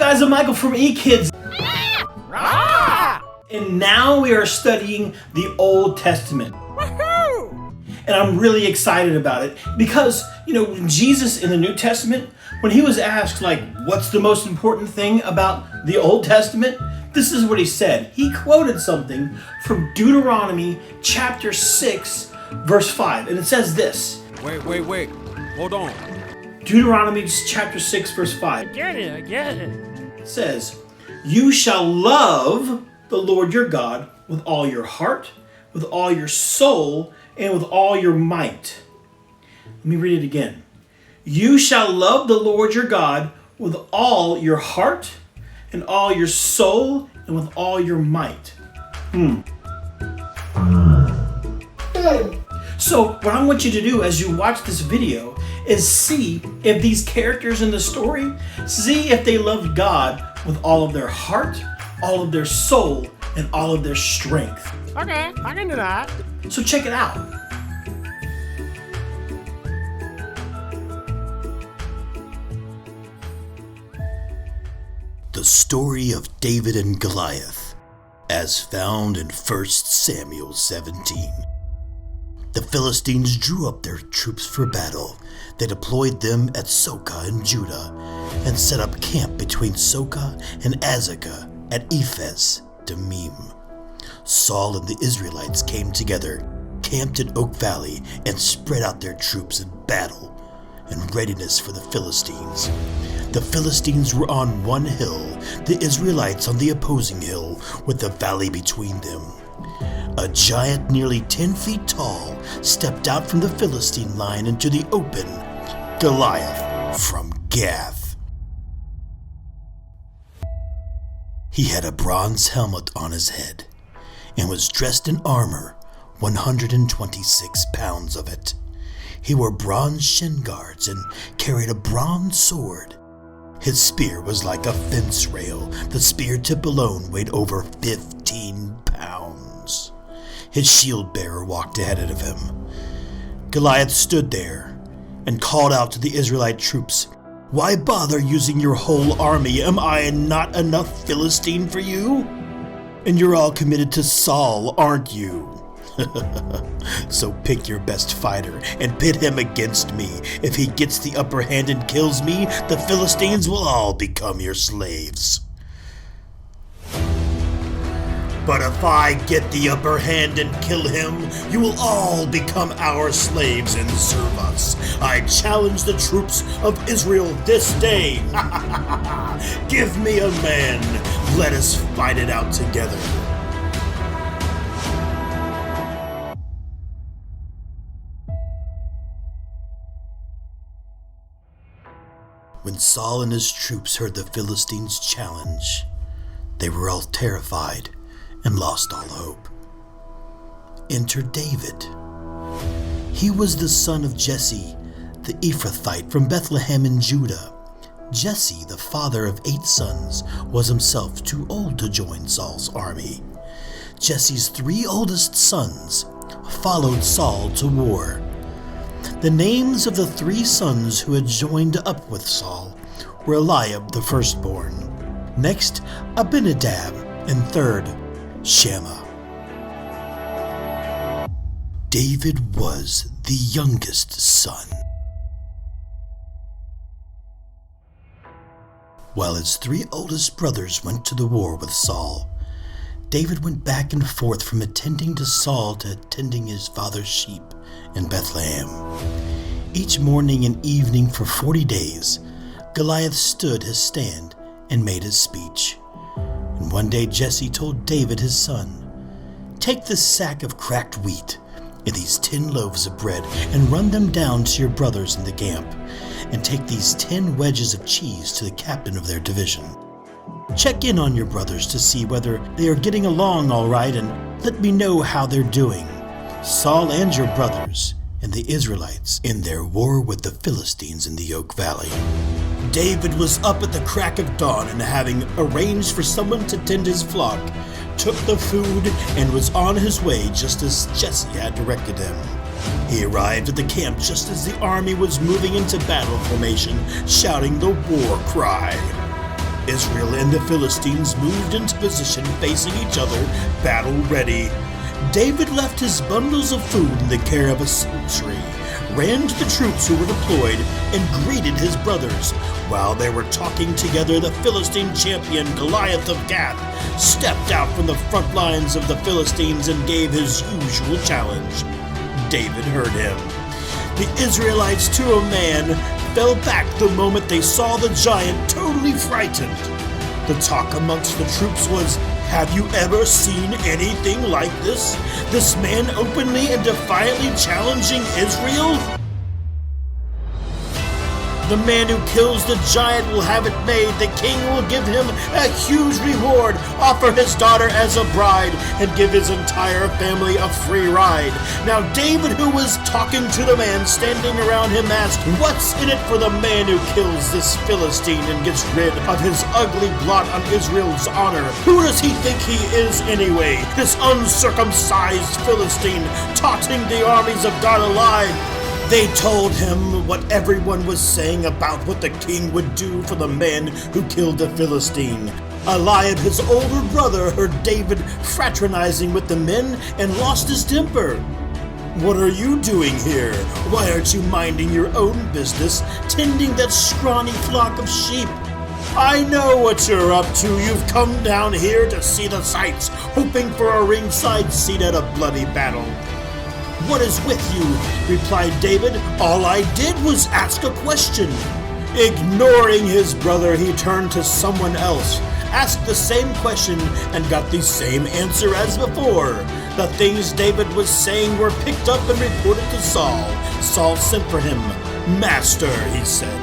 guys, I'm Michael from eKids. And now we are studying the Old Testament. And I'm really excited about it because, Jesus in the New Testament, when he was asked, what's the most important thing about the Old Testament? This is what he said. He quoted something from Deuteronomy chapter 6, verse 5. And it says this. Wait. Hold on. Deuteronomy chapter 6, verse 5. I get it. It says, "You shall love the Lord your God with all your heart, with all your soul, and with all your might." Let me read it again. "You shall love the Lord your God with all your heart, and all your soul, and with all your might." So what I want you to do as you watch this video is see if these characters in the story, see if they loved God with all of their heart, all of their soul, and all of their strength. Okay, I can do that. So check it out. The story of David and Goliath, as found in 1 Samuel 17. The Philistines drew up their troops for battle. They deployed them at Soka in Judah and set up camp between Soka and Azekah at Ephes Damim. Saul and the Israelites came together, camped at Oak Valley, and spread out their troops in battle in readiness for the Philistines. The Philistines were on one hill, the Israelites on the opposing hill, with the valley between them. A giant nearly 10 feet tall stepped out from the Philistine line into the open, Goliath from Gath. He had a bronze helmet on his head and was dressed in armor, 126 pounds of it. He wore bronze shin guards and carried a bronze sword. His spear was like a fence rail. The spear tip alone weighed over 15 pounds. His shield bearer walked ahead of him. Goliath stood there and called out to the Israelite troops, "Why bother using your whole army? Am I not enough Philistine for you? And you're all committed to Saul, aren't you? So pick your best fighter and pit him against me. If he gets the upper hand and kills me, the Philistines will all become your slaves. But if I get the upper hand and kill him, you will all become our slaves and serve us. I challenge the troops of Israel this day. Give me a man. Let us fight it out together." When Saul and his troops heard the Philistines' challenge, they were all terrified and lost all hope. Enter David. He was the son of Jesse, the Ephrathite from Bethlehem in Judah. Jesse, the father of 8 sons, was himself too old to join Saul's army. Jesse's 3 oldest sons followed Saul to war. The names of the 3 sons who had joined up with Saul were Eliab the firstborn, next Abinadab, and third Shammah. David was the youngest son. While his 3 oldest brothers went to the war with Saul, David went back and forth from attending to Saul to attending his father's sheep in Bethlehem. Each morning and evening for 40 days, Goliath stood his stand and made his speech. And one day Jesse told David his son, "Take this sack of cracked wheat and these 10 loaves of bread and run them down to your brothers in the camp, and take these 10 wedges of cheese to the captain of their division. Check in on your brothers to see whether they are getting along all right, and let me know how they're doing. Saul and your brothers and the Israelites in their war with the Philistines in the Oak Valley." David was up at the crack of dawn, and having arranged for someone to tend his flock, took the food and was on his way just as Jesse had directed him. He arrived at the camp just as the army was moving into battle formation, shouting the war cry. Israel and the Philistines moved into position facing each other, battle ready. David left his bundles of food in the care of a sentry, ran to the troops who were deployed, and greeted his brothers. While they were talking together, the Philistine champion Goliath of Gath stepped out from the front lines of the Philistines and gave his usual challenge. David heard him. The Israelites, to a man, fell back the moment they saw the giant, totally frightened. The talk amongst the troops was, "Have you ever seen anything like this? This man openly and defiantly challenging Israel? The man who kills the giant will have it made. The king will give him a huge reward, offer his daughter as a bride, and give his entire family a free ride." Now David, who was talking to the man standing around him, asked, "What's in it for the man who kills this Philistine and gets rid of his ugly blot on Israel's honor? Who does he think he is anyway? This uncircumcised Philistine, taunting the armies of God alive." They told him what everyone was saying about what the king would do for the man who killed the Philistine. Eliab, his older brother, heard David fraternizing with the men and lost his temper. "What are you doing here? Why aren't you minding your own business, tending that scrawny flock of sheep? I know what you're up to. You've come down here to see the sights, hoping for a ringside seat at a bloody battle." "What is with you?" replied David. "All I did was ask a question." Ignoring his brother, he turned to someone else, asked the same question, and got the same answer as before. The things David was saying were picked up and reported to Saul. Saul sent for him. "Master," he said,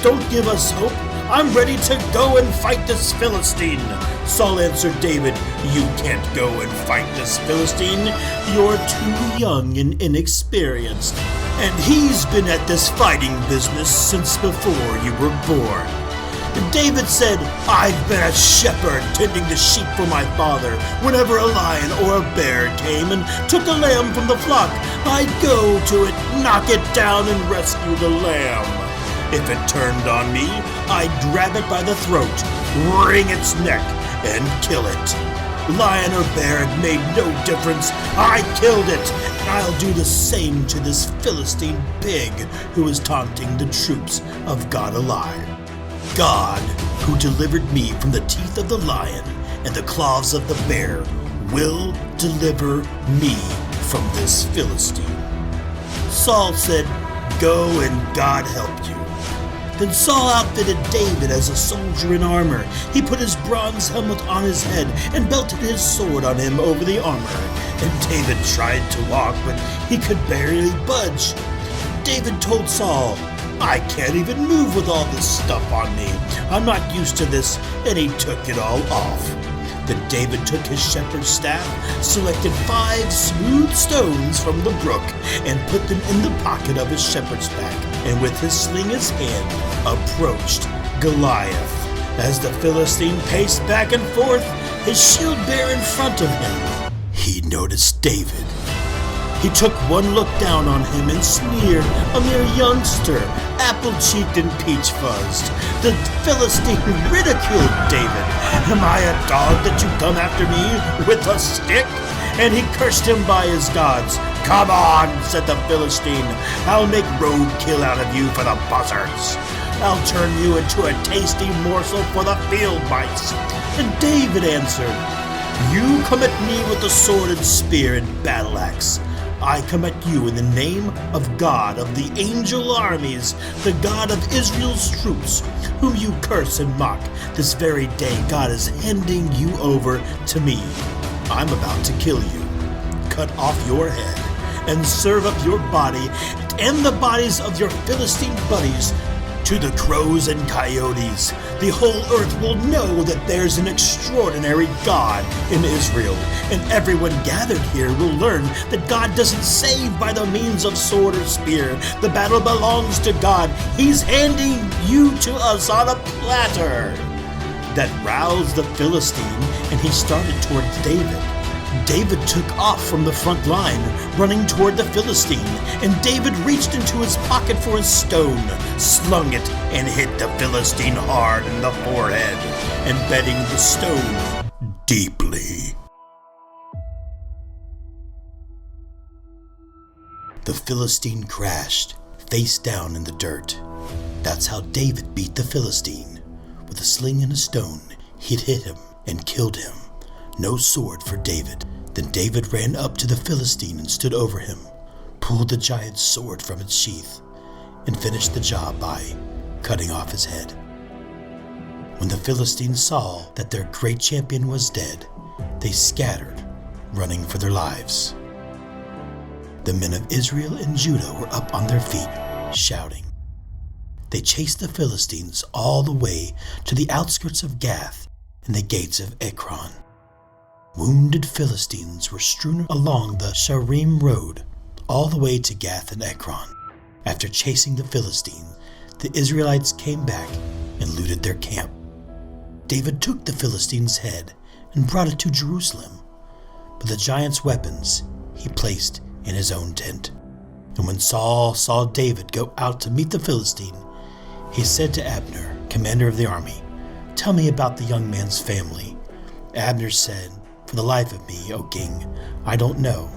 "don't give us hope. I'm ready to go and fight this Philistine." Saul answered David, "You can't go and fight this Philistine. You're too young and inexperienced, and he's been at this fighting business since before you were born." David said, "I've been a shepherd tending the sheep for my father. Whenever a lion or a bear came and took a lamb from the flock, I'd go to it, knock it down, and rescue the lamb. If it turned on me, I'd grab it by the throat, wring its neck, and kill it. Lion or bear, it made no difference. I killed it, and I'll do the same to this Philistine pig who is taunting the troops of God alive. God, who delivered me from the teeth of the lion and the claws of the bear, will deliver me from this Philistine." Saul said, "Go and God help you." Then Saul outfitted David as a soldier in armor. He put his bronze helmet on his head and belted his sword on him over the armor. And David tried to walk, but he could barely budge. David told Saul, "I can't even move with all this stuff on me. I'm not used to this," and he took it all off. Then David took his shepherd's staff, selected 5 smooth stones from the brook, and put them in the pocket of his shepherd's pack, and with his sling in his hand, approached Goliath. As the Philistine paced back and forth, his shield bearer in front of him, he noticed David. He took one look down on him and sneered, a mere youngster, apple-cheeked and peach-fuzzed. The Philistine ridiculed David. "Am I a dog that you come after me with a stick?" And he cursed him by his gods. "Come on," said the Philistine. "I'll make roadkill out of you for the buzzards. I'll turn you into a tasty morsel for the field mice." And David answered, "You come at me with the sword and spear and battle axe. I come at you in the name of God of the angel armies, the God of Israel's troops, whom you curse and mock. This very day God is handing you over to me. I'm about to kill you, cut off your head, and serve up your body and the bodies of your Philistine buddies to the crows and coyotes. The whole earth will know that there's an extraordinary God in Israel, and everyone gathered here will learn that God doesn't save by the means of sword or spear. The battle belongs to God. He's handing you to us on a platter." That roused the Philistine, and he started towards David. David took off from the front line, running toward the Philistine, and David reached into his pocket for a stone, slung it, and hit the Philistine hard in the forehead, embedding the stone deeply. The Philistine crashed, face down in the dirt. That's how David beat the Philistine. With a sling and a stone, he'd hit him and killed him. No sword for David. Then David ran up to the Philistine and stood over him, pulled the giant's sword from its sheath, and finished the job by cutting off his head. When the Philistines saw that their great champion was dead, they scattered, running for their lives. The men of Israel and Judah were up on their feet, shouting. They chased the Philistines all the way to the outskirts of Gath and the gates of Ekron. Wounded Philistines were strewn along the Sharim road all the way to Gath and Ekron. After chasing the Philistines, the Israelites came back and looted their camp. David took the Philistines' head and brought it to Jerusalem, but the giant's weapons he placed in his own tent. And when Saul saw David go out to meet the Philistine, he said to Abner, commander of the army, "Tell me about the young man's family." Abner said, "For the life of me, O king, I don't know."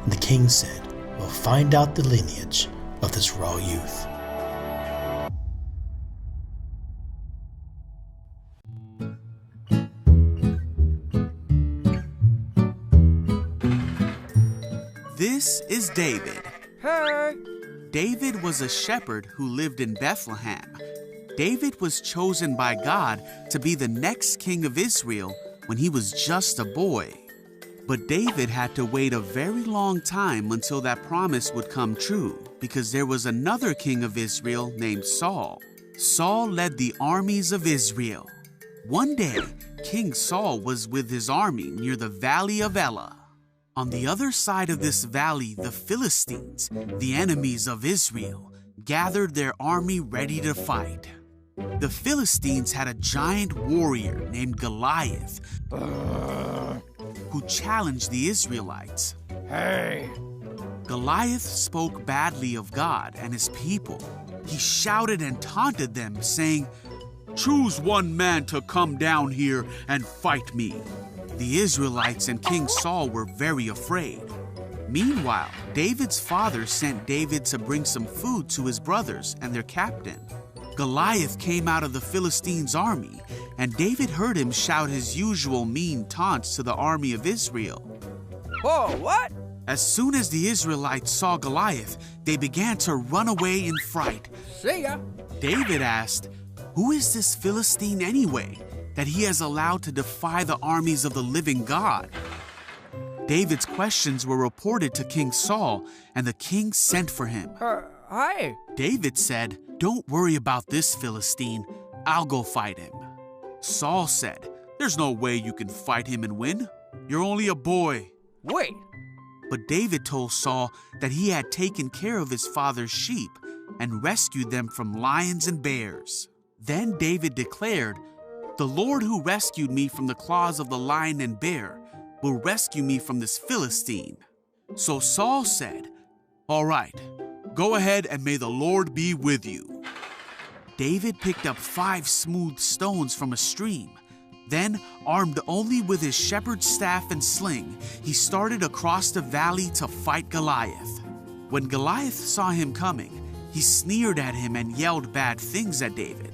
And the king said, "Well, find out the lineage of this raw youth." This is David. Hey! David was a shepherd who lived in Bethlehem. David was chosen by God to be the next king of Israel when he was just a boy. But David had to wait a very long time until that promise would come true, because there was another king of Israel named Saul. Saul led the armies of Israel. One day, King Saul was with his army near the valley of Elah. On the other side of this valley, the Philistines, the enemies of Israel, gathered their army ready to fight. The Philistines had a giant warrior named Goliath who challenged the Israelites. Hey! Goliath spoke badly of God and his people. He shouted and taunted them, saying, "Choose one man to come down here and fight me." The Israelites and King Saul were very afraid. Meanwhile, David's father sent David to bring some food to his brothers and their captain. Goliath came out of the Philistines' army, and David heard him shout his usual mean taunts to the army of Israel. Whoa, what? As soon as the Israelites saw Goliath, they began to run away in fright. See ya! David asked, "Who is this Philistine anyway, that he has allowed to defy the armies of the living God?" David's questions were reported to King Saul, and the king sent for him. Hi! David said, "Don't worry about this Philistine. I'll go fight him." Saul said, "There's no way you can fight him and win. You're only a boy." Wait! But David told Saul that he had taken care of his father's sheep and rescued them from lions and bears. Then David declared, "The Lord who rescued me from the claws of the lion and bear will rescue me from this Philistine." So Saul said, "All right, go ahead and may the Lord be with you." David picked up 5 smooth stones from a stream. Then, armed only with his shepherd's staff and sling, he started across the valley to fight Goliath. When Goliath saw him coming, he sneered at him and yelled bad things at David.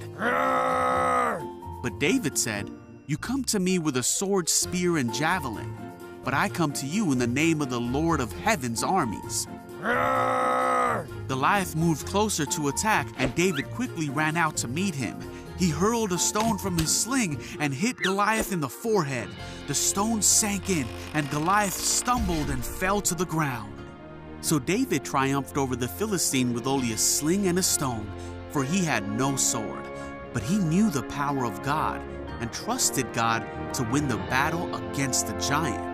But David said, "You come to me with a sword, spear, and javelin, but I come to you in the name of the Lord of heaven's armies." Goliath moved closer to attack, and David quickly ran out to meet him. He hurled a stone from his sling and hit Goliath in the forehead. The stone sank in, and Goliath stumbled and fell to the ground. So David triumphed over the Philistine with only a sling and a stone, for he had no sword. But he knew the power of God and trusted God to win the battle against the giant.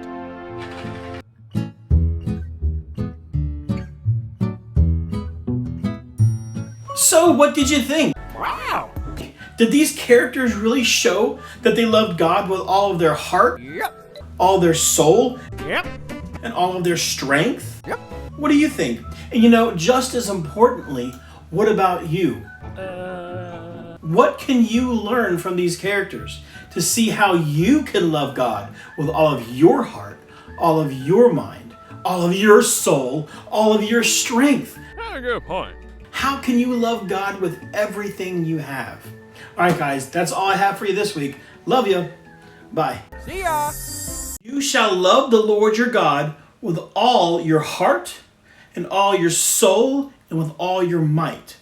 So, what did you think? Wow! Did these characters really show that they loved God with all of their heart? Yep! all their soul, Yep. and all of their strength? Yep. What do you think? And just as importantly, what about you? What can you learn from these characters to see how you can love God with all of your heart, all of your mind, all of your soul, all of your strength? That's a good point. How can you love God with everything you have? All right, guys, that's all I have for you this week. Love you. Bye. See ya. You shall love the Lord your God with all your heart and all your soul and with all your might.